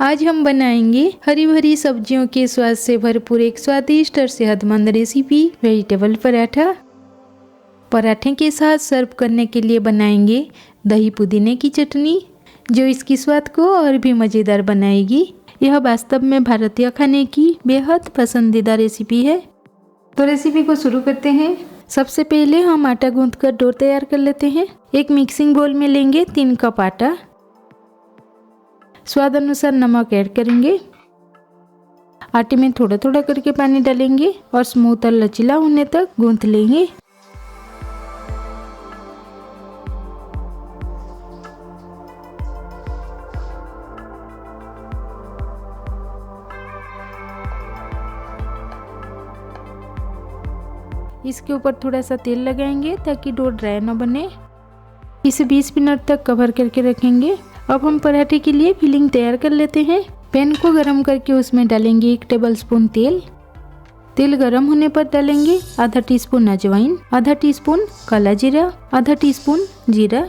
आज हम बनाएंगे हरी भरी सब्जियों के स्वाद से भरपूर एक स्वादिष्ट और सेहतमंद रेसिपी वेजिटेबल पराठा। पराठे के साथ सर्व करने के लिए बनाएंगे दही पुदीने की चटनी, जो इसकी स्वाद को और भी मज़ेदार बनाएगी। यह वास्तव में भारतीय खाने की बेहद पसंदीदा रेसिपी है। तो रेसिपी को शुरू करते हैं। सबसे पहले हम आटा गूंथकर डो तैयार कर लेते हैं। एक मिक्सिंग बोल में लेंगे 3 कप आटा, स्वाद अनुसार नमक ऐड करेंगे। आटे में थोड़ा थोड़ा करके पानी डालेंगे और स्मूथ और लचीला होने तक गूंथ लेंगे। इसके ऊपर थोड़ा सा तेल लगाएंगे ताकि डो ड्राई न बने। इसे 20 मिनट तक कवर करके रखेंगे। अब हम पराठे के लिए फिलिंग तैयार कर लेते हैं। पैन को गरम करके उसमें डालेंगे 1 टेबलस्पून तेल। तेल गरम होने पर डालेंगे आधा टीस्पून अजवाइन, आधा टीस्पून काला जीरा, आधा टीस्पून जीरा।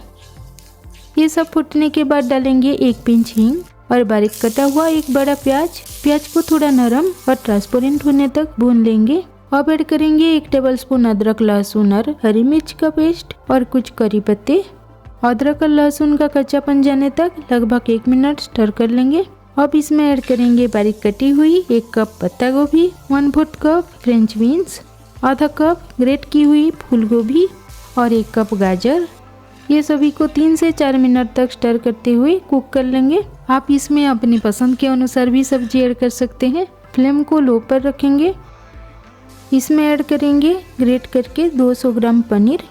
ये सब फूटने के बाद डालेंगे 1 पिंच हींग और बारीक कटा हुआ 1 बड़ा प्याज। प्याज को थोड़ा नरम और ट्रांसपेरेंट होने तक भून लेंगे। अब ऐड करेंगे 1 टेबलस्पून अदरक, लहसुन और हरी मिर्च का पेस्ट और कुछ करी पत्ते। अदरक और लहसुन का कच्चापन जाने तक लगभग 1 मिनट स्टर कर लेंगे। अब इसमें ऐड करेंगे बारीक कटी हुई 1 कप पत्ता गोभी, 1/4 कप फ्रेंच बीन्स, आधा कप ग्रेट की हुई फूल गोभी और 1 कप गाजर। ये सभी को 3 से 4 मिनट तक स्टर करते हुए कुक कर लेंगे। आप इसमें अपनी पसंद के अनुसार भी सब्जी ऐड कर सकते हैं। फ्लेम को लो पर रखेंगे। इसमें ऐड करेंगे ग्रेट करके 200 ग्राम पनीर।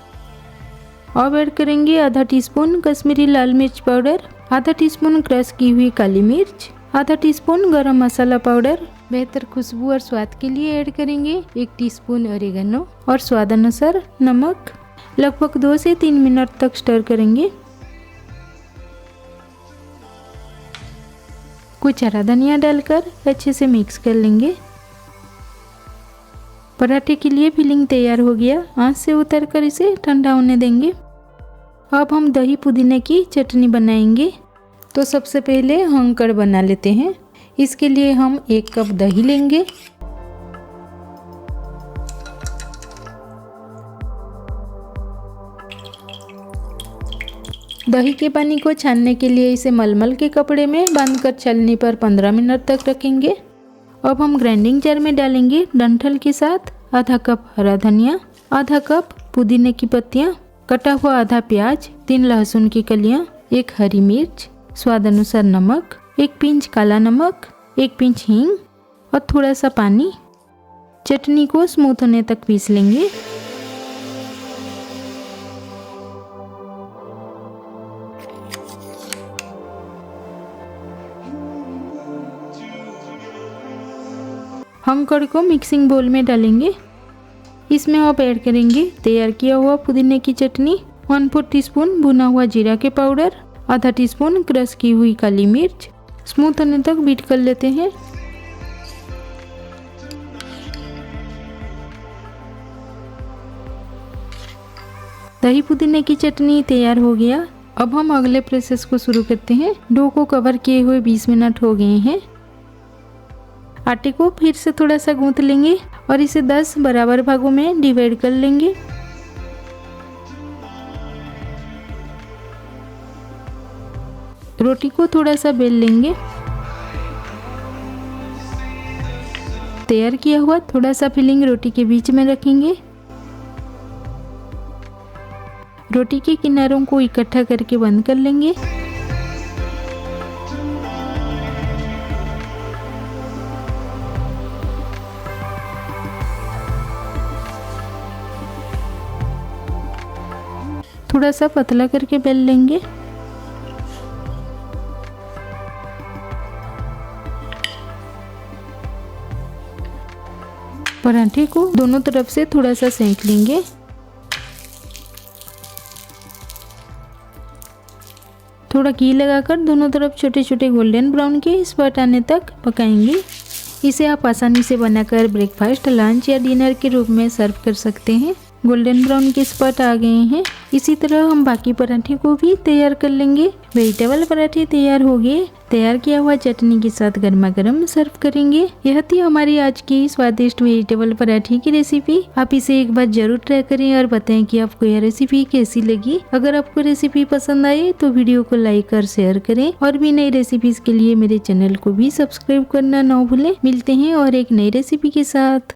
अब ऐड करेंगे आधा टीस्पून कश्मीरी लाल मिर्च पाउडर, आधा टीस्पून क्रश की हुई काली मिर्च, आधा टीस्पून गरम मसाला पाउडर। बेहतर खुशबू और स्वाद के लिए ऐड करेंगे 1 टीस्पून ऑरिगेनो और स्वाद अनुसार नमक। लगभग 2 से 3 मिनट तक स्टर करेंगे। कुछ हरा धनिया डालकर अच्छे से मिक्स कर लेंगे। पराठे के लिए फिलिंग तैयार हो गया। आंच से उतारकर इसे ठंडा होने देंगे। अब हम दही पुदीने की चटनी बनाएंगे। तो सबसे पहले हम कड़ बना लेते हैं। इसके लिए हम 1 कप दही लेंगे। दही के पानी को छानने के लिए इसे मलमल के कपड़े में बांधकर छलनी पर 15 मिनट तक रखेंगे। अब हम ग्राइंडिंग जार में डालेंगे डंठल के साथ आधा कप हरा धनिया, आधा कप पुदीने की पत्तियां, कटा हुआ आधा प्याज, 3 लहसुन की कलियां, 1 हरी मिर्च, स्वाद अनुसार नमक, 1 पिंच काला नमक, 1 पिंच हींग और थोड़ा सा पानी। चटनी को स्मूथ होने तक पीस लेंगे। हम कड़ को मिक्सिंग बोल में डालेंगे। इसमें अब ऐड करेंगे तैयार किया हुआ पुदीने की चटनी, 1/4 टीस्पून भुना हुआ जीरा के पाउडर, आधा टीस्पून क्रश की हुई काली मिर्च। स्मूथ होने तक बीट कर लेते हैं। दही पुदीने की चटनी तैयार हो गया। अब हम अगले प्रोसेस को शुरू करते हैं। डो को कवर किए हुए 20 मिनट हो गए हैं। आटे को फिर से थोड़ा सा गूंथ लेंगे और इसे 10 बराबर भागों में डिवाइड कर लेंगे। रोटी को थोड़ा सा बेल लेंगे। तैयार किया हुआ थोड़ा सा फिलिंग रोटी के बीच में रखेंगे। रोटी के किनारों को इकट्ठा करके बंद कर लेंगे। थोड़ा सा पतला करके बेल लेंगे। पराठे को दोनों तरफ से थोड़ा सा सेंक लेंगे। थोड़ा घी लगाकर दोनों तरफ छोटे छोटे गोल्डन ब्राउन के स्पॉट आने तक पकाएंगे। इसे आप आसानी से बनाकर ब्रेकफास्ट, लंच या डिनर के रूप में सर्व कर सकते हैं। गोल्डन ब्राउन के स्पॉट आ गए हैं। इसी तरह हम बाकी पराठे को भी तैयार कर लेंगे। वेजिटेबल पराठे तैयार हो गए। तैयार किया हुआ चटनी के साथ गर्मा गर्म सर्व करेंगे। यह थी हमारी आज की स्वादिष्ट वेजिटेबल पराठे की रेसिपी। आप इसे एक बार जरूर ट्राई करें और बताएं कि आपको यह रेसिपी कैसी लगी। अगर आपको रेसिपी पसंद आए तो वीडियो को लाइक और शेयर करें और भी नई रेसिपीज के लिए मेरे चैनल को भी सब्सक्राइब करना ना भूलें। मिलते हैं और एक नई रेसिपी के साथ।